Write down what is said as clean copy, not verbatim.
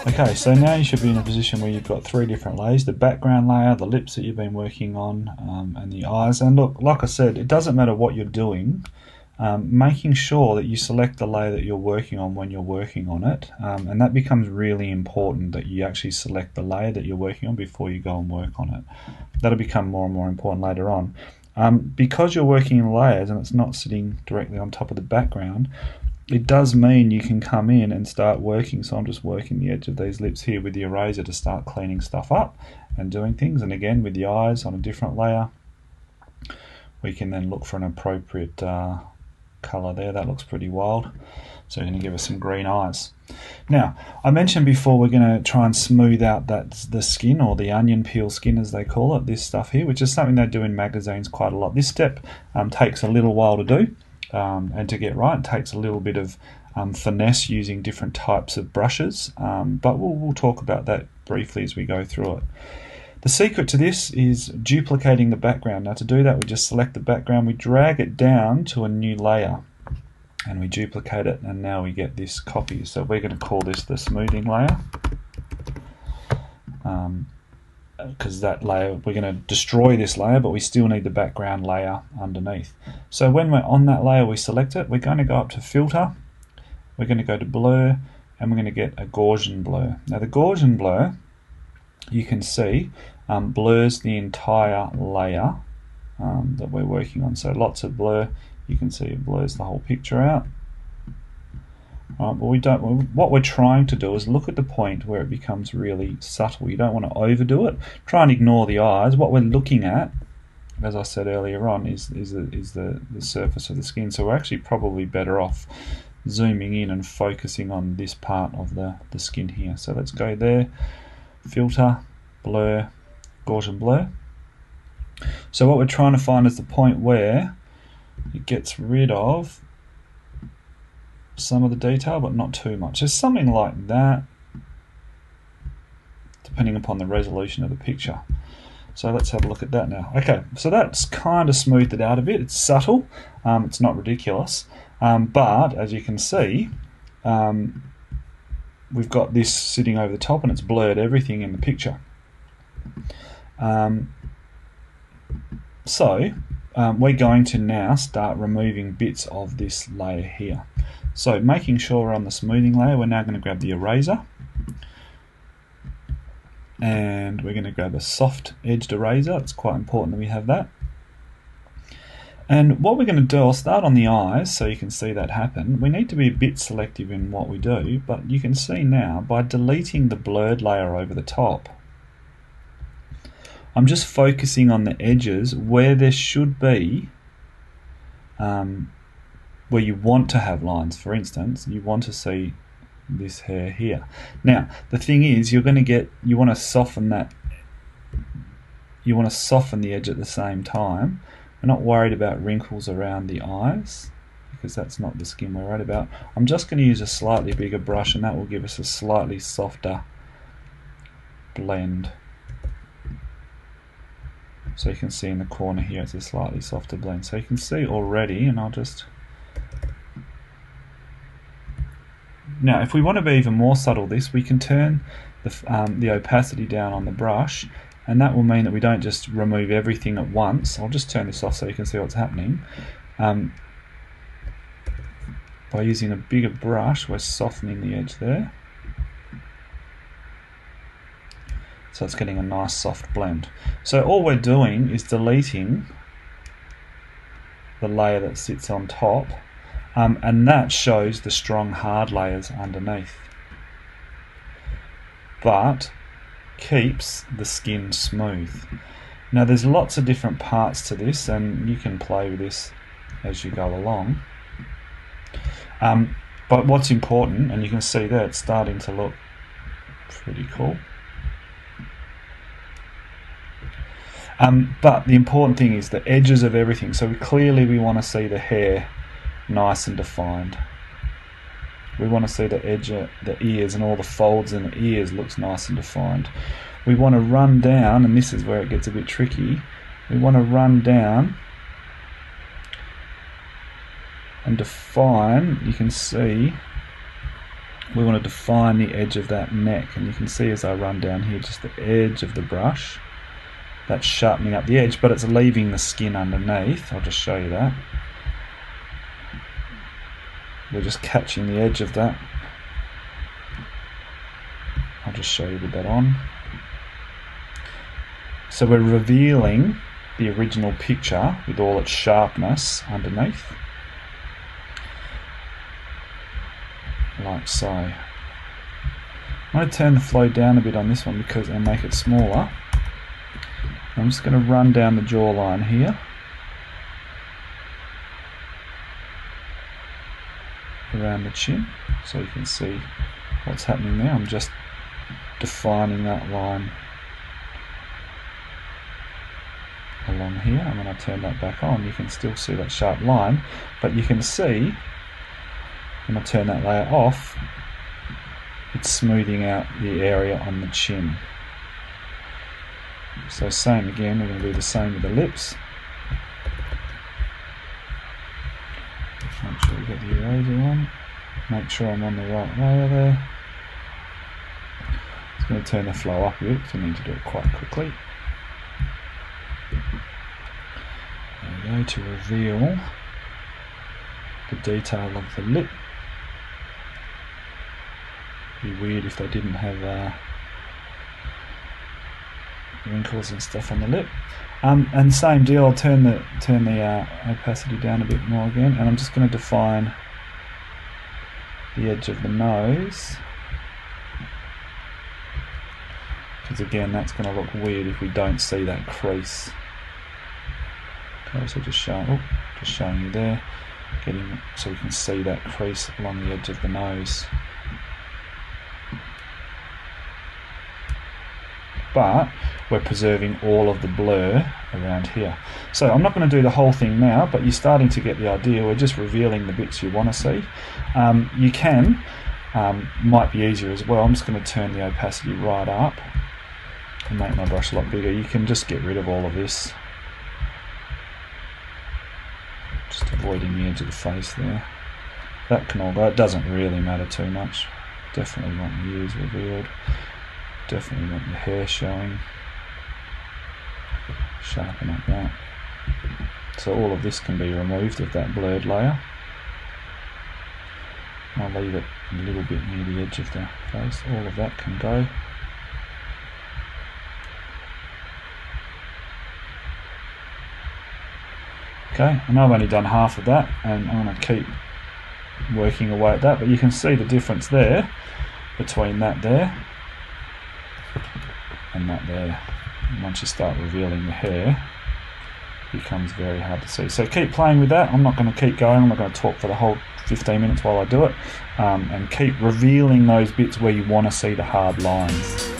Okay, so now you should be in a position where you've got three different layers: the background layer, the lips that you've been working on, and the eyes. And look, like I said, it doesn't matter what you're doing, making sure that you select the layer that you're working on when you're working on it, and that becomes really important, that you actually select the layer that you're working on before you go and work on it. That'll become more and more important later on. Because you're working in layers and it's not sitting directly on top of the background, it does mean you can come in and start working. So I'm just working the edge of these lips here with the eraser to start cleaning stuff up and doing things. And again, with the eyes on a different layer, we can then look for an appropriate colour there. That looks pretty wild. So you're going to give us some green eyes. Now, I mentioned before we're going to try and smooth out the skin, or the onion peel skin as they call it, this stuff here, which is something they do in magazines quite a lot. This step takes a little while to do. And to get right, it takes a little bit of finesse using different types of brushes, but we'll talk about that briefly as we go through it. The secret to this is duplicating the background. Now to do that, we just select the background, we drag it down to a new layer, and we duplicate it, and now we get this copy. So we're going to call this the smoothing layer, because that layer, we're going to destroy this layer, but we still need the background layer underneath. So when we're on that layer, we select it, we're going to go up to filter, we're going to go to blur, and we're going to get a Gaussian blur. Now the Gaussian blur, you can see, blurs the entire layer that we're working on. So lots of blur, you can see it blurs the whole picture out. But what we're trying to do is look at the point where it becomes really subtle. You don't want to overdo it. Try and ignore the eyes. What we're looking at, as I said earlier on, is the surface of the skin. So we're actually probably better off zooming in and focusing on this part of the skin here. So let's go there, filter, blur, Gaussian blur. So what we're trying to find is the point where it gets rid of some of the detail, but not too much. There's something like that, depending upon the resolution of the picture. So let's have a look at that now. Okay, so that's kind of smoothed it out a bit. It's subtle, it's not ridiculous, but as you can see, we've got this sitting over the top and it's blurred everything in the picture. We're going to now start removing bits of this layer here. So making sure we're on the smoothing layer, we're now going to grab the eraser, and we're going to grab a soft edged eraser. It's quite important that we have that. And what we're going to do, I'll start on the eyes so you can see that happen. We need to be a bit selective in what we do, but you can see now by deleting the blurred layer over the top, I'm just focusing on the edges where there should be, where you want to have lines. For instance, you want to see this hair here. Now, the thing is, you want to soften that, you want to soften the edge at the same time. We're not worried about wrinkles around the eyes, because that's not the skin we're worried about. I'm just going to use a slightly bigger brush, and that will give us a slightly softer blend. So you can see in the corner here it's a slightly softer blend. So you can see already, and I'll just... Now if we want to be even more subtle this, we can turn the opacity down on the brush, and that will mean that we don't just remove everything at once. I'll just turn this off so you can see what's happening. By using a bigger brush, we're softening the edge there. So it's getting a nice soft blend. So all we're doing is deleting the layer that sits on top, and that shows the strong hard layers underneath, but keeps the skin smooth. Now there's lots of different parts to this, and you can play with this as you go along. But what's important, and you can see there it's starting to look pretty cool. But the important thing is the edges of everything. So clearly we want to see the hair nice and defined. We want to see the edge of the ears, and all the folds in the ears looks nice and defined. We want to run down, and this is where it gets a bit tricky, we want to run down and define, you can see, we want to define the edge of that neck, and you can see as I run down here, just the edge of the brush, that's sharpening up the edge, but it's leaving the skin underneath. I'll just show you that. We're just catching the edge of that. I'll just show you with that on. So we're revealing the original picture with all its sharpness underneath, like so. I'm going to turn the flow down a bit on this one because I'll make it smaller. I'm just going to run down the jawline here, around the chin, so you can see what's happening there. I'm just defining that line along here, and when I turn that back on, you can still see that sharp line, but you can see when I turn that layer off, it's smoothing out the area on the chin. So same again, we're going to do the same with the lips. Make sure we get the eraser on. Make sure I'm on the right layer there. It's going to turn the flow up a bit because I need to do it quite quickly. There we go, to reveal the detail of the lip. It'd be weird if they didn't have wrinkles and stuff on the lip. And same deal, I'll turn the opacity down a bit more again, and I'm just going to define the edge of the nose, because again that's going to look weird if we don't see that crease. Okay, so just showing you there, getting so we can see that crease along the edge of the nose. But we're preserving all of the blur around here. So I'm not going to do the whole thing now, but you're starting to get the idea. We're just revealing the bits you want to see. You can, might be easier as well, I'm just going to turn the opacity right up and make my brush a lot bigger. You can just get rid of all of this, just avoiding the edge of the face there. That can all go, it doesn't really matter too much. Definitely want the ears revealed. Definitely want the hair showing. Sharpen up that. So all of this can be removed of that blurred layer. I'll leave it a little bit near the edge of the face. All of that can go. Okay, and I've only done half of that, and I'm going to keep working away at that, but you can see the difference there between that there and that there. And once you start revealing the hair, it becomes very hard to see. So keep playing with that. I'm not going to keep going. I'm not going to talk for the whole 15 minutes while I do it. And keep revealing those bits where you want to see the hard lines.